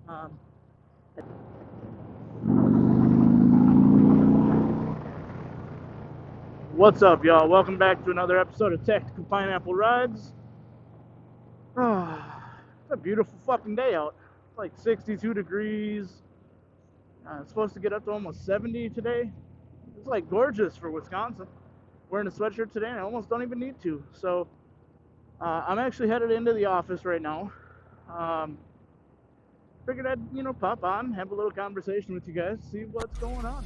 Um, what's up, y'all? Welcome back to another episode of Tactical Pineapple Rides. It's a beautiful fucking day out. It's like 62 degrees. It's supposed to get up to almost 70 today. It's like gorgeous for Wisconsin. Wearing a sweatshirt today, and I almost don't even need to. So I'm actually headed into the office right now. Um, Figured I'd pop on, have a little conversation with you guys, see what's going on.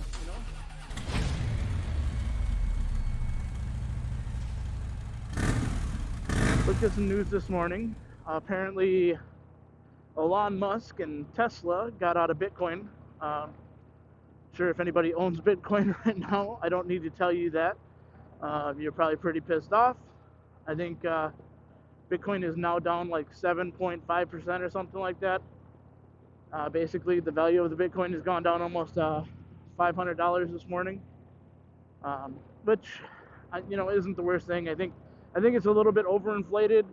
Looked at some news this morning. Apparently, Elon Musk and Tesla got out of Bitcoin. Sure, if anybody owns Bitcoin right now, I don't need to tell you that. You're probably pretty pissed off. I think Bitcoin is now down like 7.5% or something like that. Basically, the value of the Bitcoin has gone down almost $500 this morning, which isn't the worst thing. I think it's a little bit overinflated,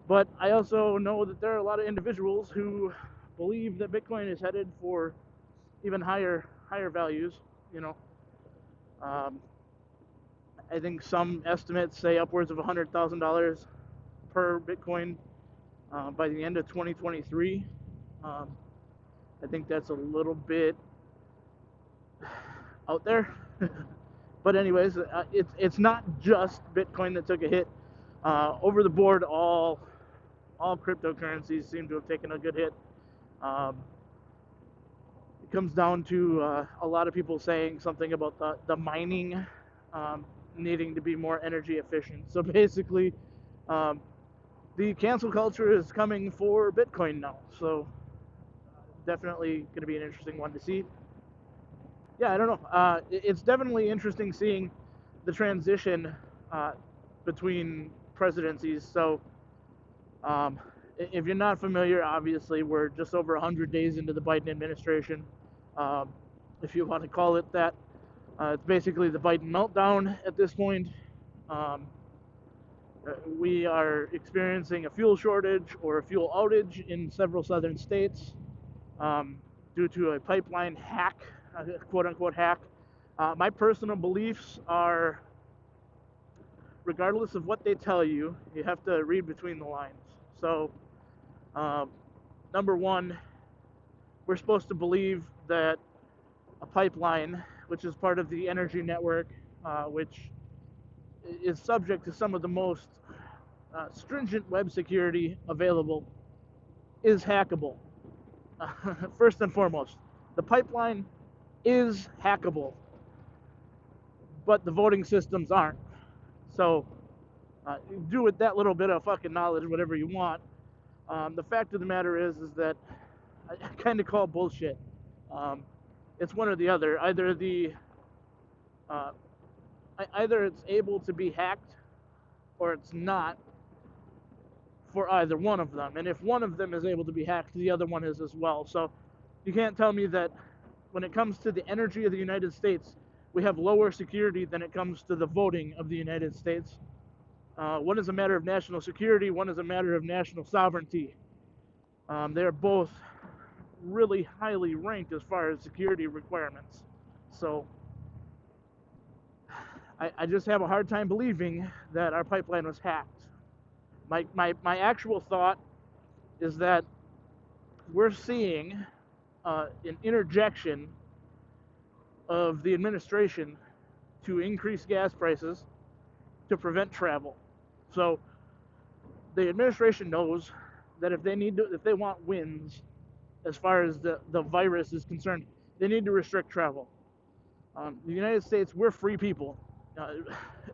but I also know that there are a lot of individuals who believe that Bitcoin is headed for even higher values. You know, um, I think some estimates say upwards of $100,000 per Bitcoin by the end of 2023. Um, I think that's a little bit out there. But anyways, it's not just Bitcoin that took a hit. Over the board, all cryptocurrencies seem to have taken a good hit. Um, it comes down to a lot of people saying something about the mining needing to be more energy efficient. So basically, um, the cancel culture is coming for Bitcoin now. So definitely going to be an interesting one to see. Yeah, I don't know. It's definitely interesting seeing the transition uh, between presidencies. So, um, if you're not familiar, obviously we're just over 100 days into the Biden administration, um, if you want to call it that. It's basically the Biden meltdown at this point. Um, we are experiencing a fuel shortage or a fuel outage in several southern states um, due to a pipeline hack, quote unquote hack. My personal beliefs are, regardless of what they tell you, you have to read between the lines. So, um, number one, we're supposed to believe that a pipeline, which is part of the energy network, which is subject to some of the most stringent web security available, is hackable. First and foremost, the pipeline is hackable, but the voting systems aren't. So, do with that little bit of fucking knowledge whatever you want. The fact of the matter is that I kind of call bullshit. Um, it's one or the other. Uh, either it's able to be hacked or it's not for either one of them. And if one of them is able to be hacked, the other one is as well. So you can't tell me that when it comes to the energy of the United States, we have lower security than it comes to the voting of the United States. One is a matter of national security, one is a matter of national sovereignty. They're both really highly ranked as far as security requirements. So I just have a hard time believing that our pipeline was hacked. My actual thought is that we're seeing an interjection of the administration to increase gas prices to prevent travel. So the administration knows that if they want wins as far as the virus is concerned, they need to restrict travel. The United States, we're free people.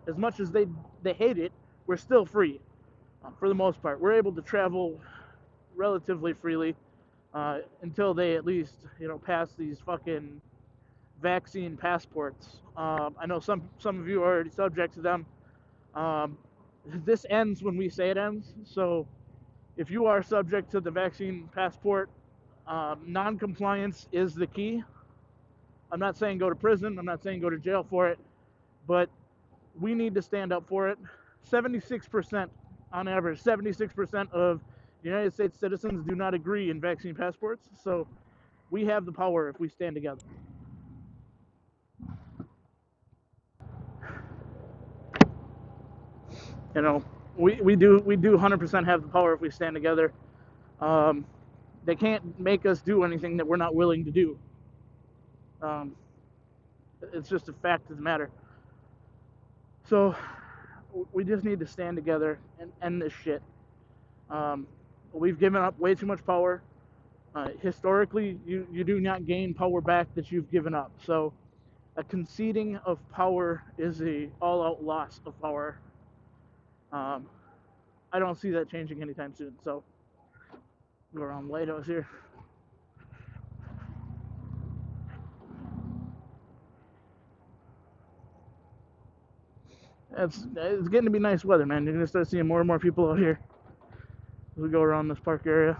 As much as they hate it, we're still free for the most part. We're able to travel relatively freely until they at least pass these fucking vaccine passports. I know some of you are already subject to them. This ends when we say it ends. So if you are subject to the vaccine passport, non-compliance is the key. I'm not saying go to prison. I'm not saying go to jail for it, but we need to stand up for it. 76% on average, 76% of United States citizens do not agree in vaccine passports, so we have the power if we stand together. You know, we do 100% have the power if we stand together. They can't make us do anything that we're not willing to do. It's just a fact of the matter. So we just need to stand together and end this shit. We've given up way too much power. Historically, you do not gain power back that you've given up. So a conceding of power is a all-out loss of power. I don't see that changing anytime soon. So go around Lighthouse here. It's getting to be nice weather, man. You're gonna start seeing more and more people out here as we go around this park area.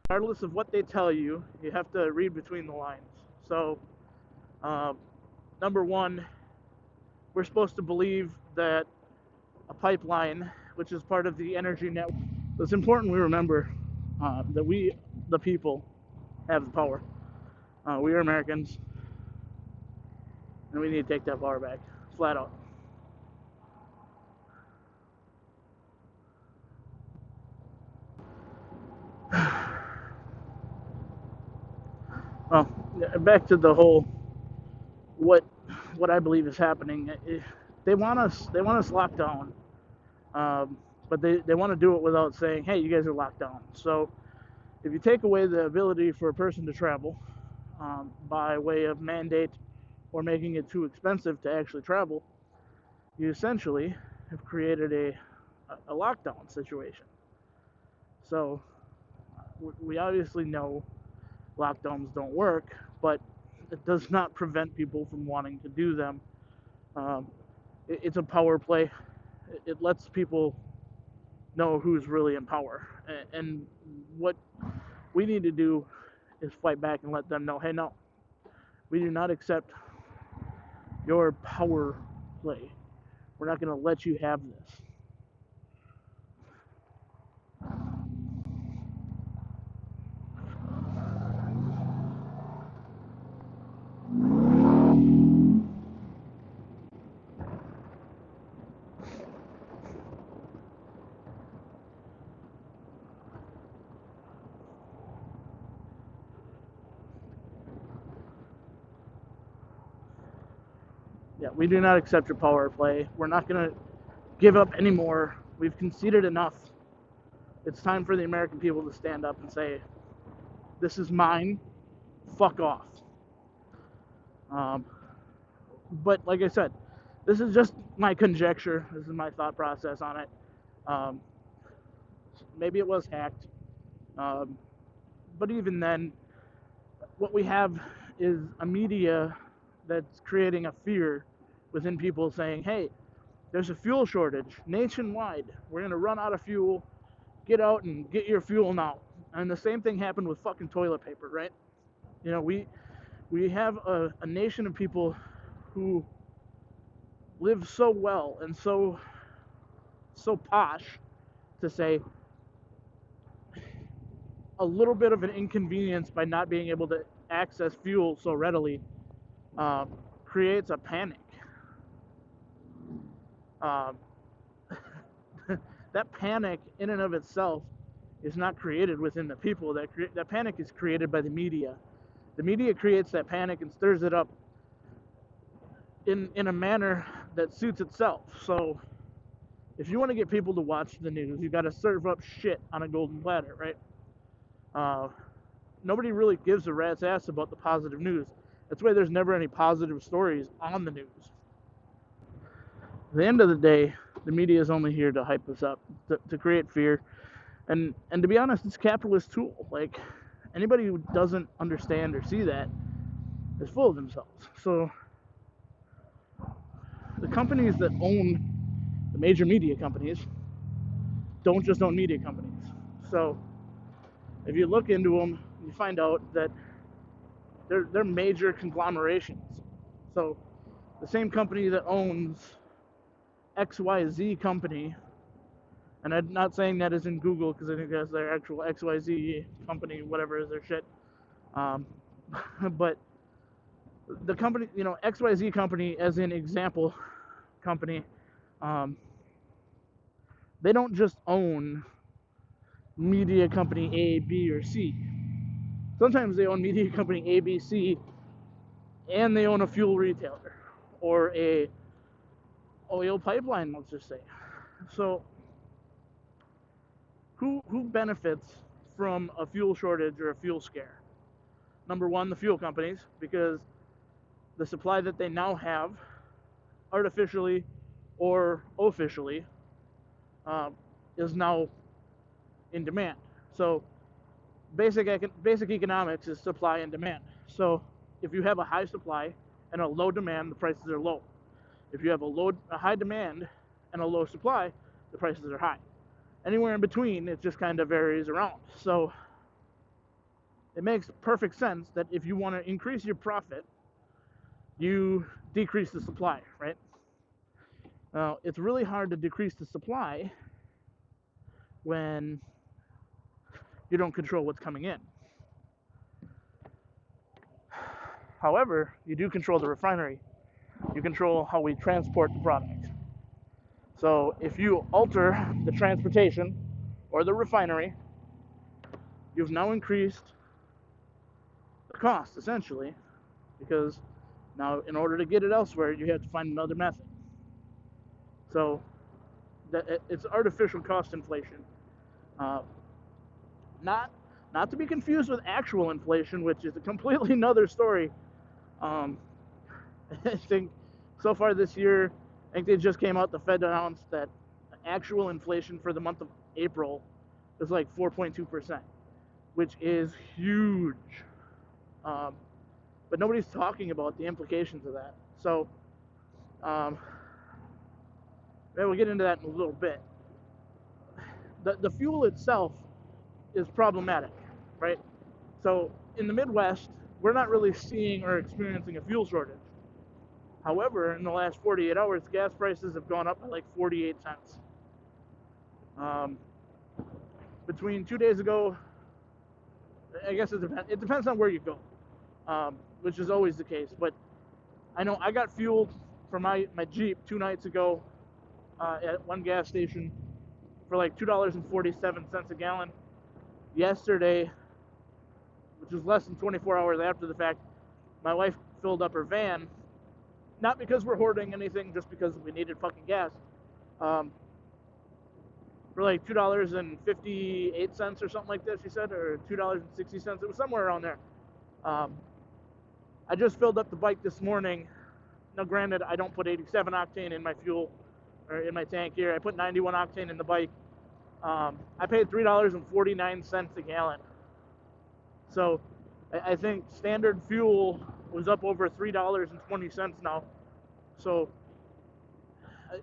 Regardless of what they tell you, you have to read between the lines. So, number one, we're supposed to believe that a pipeline, which is part of the energy network, it's important we remember that we, the people, have the power. We are Americans, and we need to take that power back, flat out. Well, back to the whole what I believe is happening. They want us locked down, but they want to do it without saying, "Hey, you guys are locked down." So if you take away the ability for a person to travel by way of mandate or making it too expensive to actually travel, you essentially have created a lockdown situation. So we obviously know lockdowns don't work, but it does not prevent people from wanting to do them. It's a power play. It lets people know who's really in power. And what we need to do is fight back and let them know, hey, no, we do not accept your power play. We're not going to let you have this. Yeah, we do not accept your power play. We're not going to give up anymore. We've conceded enough. It's time for the American people to stand up and say, this is mine, fuck off. But like I said, this is just my conjecture. This is my thought process on it. Maybe it was hacked. But even then, what we have is a media that's creating a fear within people saying, hey, there's a fuel shortage nationwide. We're going to run out of fuel. Get out and get your fuel now. And the same thing happened with fucking toilet paper, right? You know, we have a nation of people who live so well and so posh to say a little bit of an inconvenience by not being able to access fuel so readily creates a panic. That panic in and of itself is not created within the people. That panic is created by the media. The media creates that panic and stirs it up in a manner that suits itself. So if you want to get people to watch the news, you got to serve up shit on a golden platter, right? Nobody really gives a rat's ass about the positive news. That's why there's never any positive stories on the news. At the end of the day, the media is only here to hype us up, to create fear. And to be honest, it's a capitalist tool. Like, anybody who doesn't understand or see that is full of themselves. So the companies that own the major media companies don't just own media companies. So if you look into them, you find out that they're major conglomerations. So the same company that owns XYZ company, and I'm not saying that is in Google because I think that's their actual XYZ company, whatever is their shit. But the company, XYZ company, as an example company, they don't just own media company A, B, or C. Sometimes they own media company A, B, C, and they own a fuel retailer or a oil pipeline, let's just say. So who benefits from a fuel shortage or a fuel scare? Number one, the fuel companies, because the supply that they now have, artificially or officially, is now in demand. So basic economics is supply and demand. So if you have a high supply and a low demand, the prices are low. If you have a high demand and a low supply, the prices are high. Anywhere in between, it just kind of varies around. So it makes perfect sense that if you want to increase your profit, you decrease the supply, right? Now, it's really hard to decrease the supply when you don't control what's coming in. However, you do control the refinery. You control how we transport the product. So if you alter the transportation or the refinery, you've now increased the cost, essentially, because now in order to get it elsewhere, you have to find another method. So it's artificial cost inflation. Not to be confused with actual inflation, which is a completely another story. I think so far this year, I think they just came out, the Fed announced that actual inflation for the month of April is like 4.2%, which is huge. But nobody's talking about the implications of that. So, we'll get into that in a little bit. The fuel itself is problematic, right? So in the Midwest, we're not really seeing or experiencing a fuel shortage. However, in the last 48 hours, gas prices have gone up by like 48 cents. Between 2 days ago, I guess it depends on where you go, which is always the case. But I know I got fueled for my Jeep 2 nights ago at one gas station for like $2.47 a gallon. Yesterday, which was less than 24 hours after the fact, my wife filled up her van, not because we're hoarding anything, just because we needed fucking gas, for like $2.58 or something like that, she said, or $2.60. It was somewhere around there. I just filled up the bike this morning. Now, granted, I don't put 87 octane in my fuel, or in my tank here. I put 91 octane in the bike. I paid $3.49 a gallon. So I think standard fuel was up over $3.20 now. So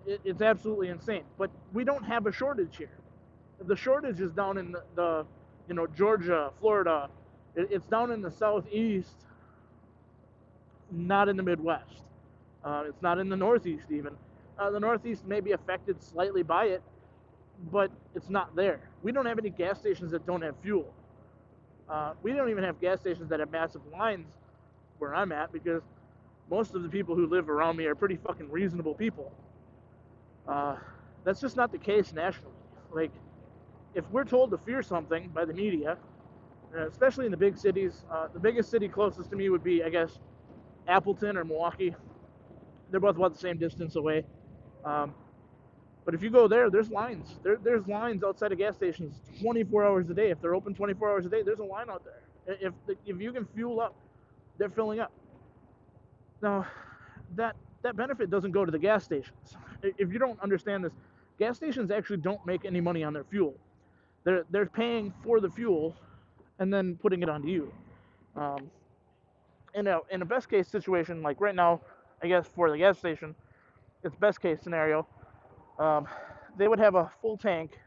it's absolutely insane. But we don't have a shortage here. The shortage is down in the Georgia, Florida. It's down in the southeast, not in the Midwest. It's not in the Northeast even. The Northeast may be affected slightly by it, but it's not there. We don't have any gas stations that don't have fuel. We don't even have gas stations that have massive lines where I'm at, because most of the people who live around me are pretty fucking reasonable people. That's just not the case nationally. Like, if we're told to fear something by the media, especially in the big cities, the biggest city closest to me would be, I guess, Appleton or Milwaukee. They're both about the same distance away. But if you go there, there's lines. There's lines outside of gas stations 24 hours a day. If they're open 24 hours a day, there's a line out there. If you can fuel up, they're filling up. Now, that benefit doesn't go to the gas stations. If you don't understand this, gas stations actually don't make any money on their fuel. They're paying for the fuel and then putting it onto you. In a best case situation, like right now, I guess for the gas station, it's best case scenario. They would have a full tank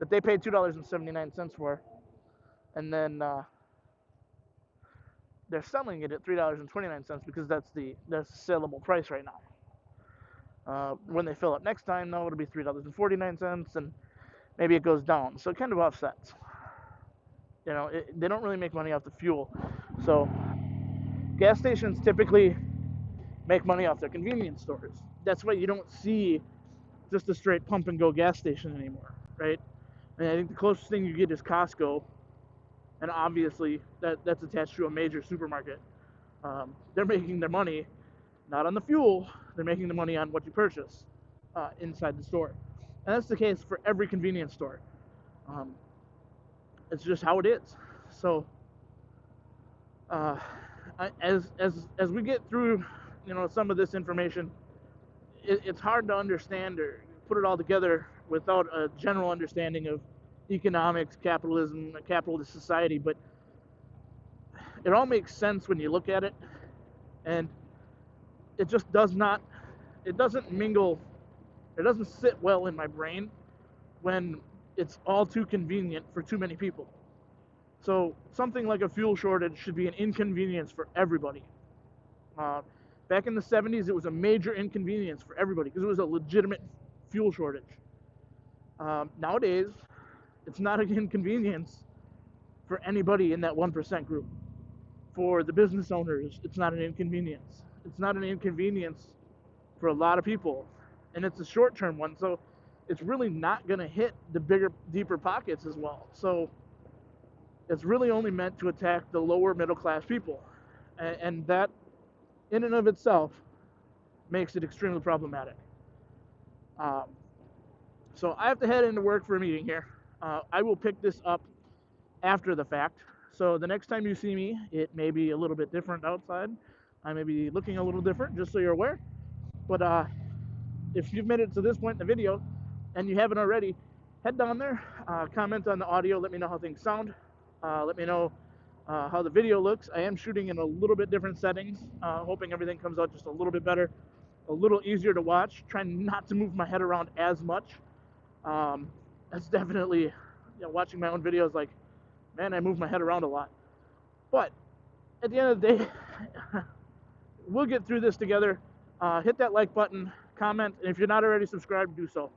that they paid $2.79 for, and then they're selling it at $3.29 because that's the saleable price right now. When they fill up next time, though, it'll be $3.49, and maybe it goes down. So it kind of offsets. They don't really make money off the fuel. So gas stations typically make money off their convenience stores. That's why you don't see just a straight pump and go gas station anymore, right? And I think the closest thing you get is Costco, and obviously that's attached to a major supermarket. They're making their money not on the fuel, they're making the money on what you purchase inside the store. And that's the case for every convenience store. It's just how it is. So as we get through, some of this information, it's hard to understand or put it all together without a general understanding of economics, capitalism, a capitalist society. But it all makes sense when you look at it, and it just doesn't mingle, it doesn't sit well in my brain when it's all too convenient for too many people. So something like a fuel shortage should be an inconvenience for everybody. Back in the 70s, it was a major inconvenience for everybody because it was a legitimate fuel shortage. Nowadays, it's not an inconvenience for anybody in that 1% group. For the business owners, it's not an inconvenience. It's not an inconvenience for a lot of people, and it's a short-term one, so it's really not going to hit the bigger, deeper pockets as well. So it's really only meant to attack the lower middle-class people, and that in and of itself makes it extremely problematic. So I have to head into work for a meeting here. I will pick this up after the fact. So the next time you see me, it may be a little bit different outside. I may be looking a little different, just so you're aware. But if you've made it to this point in the video and you haven't already, head down there, comment on the audio, let me know how things sound. Let me know how the video looks. I am shooting in a little bit different settings, hoping everything comes out just a little bit better, a little easier to watch. Trying not to move my head around as much. That's definitely, watching my own videos, like, man, I move my head around a lot. But at the end of the day, we'll get through this together. Hit that like button, comment, and if you're not already subscribed, do so.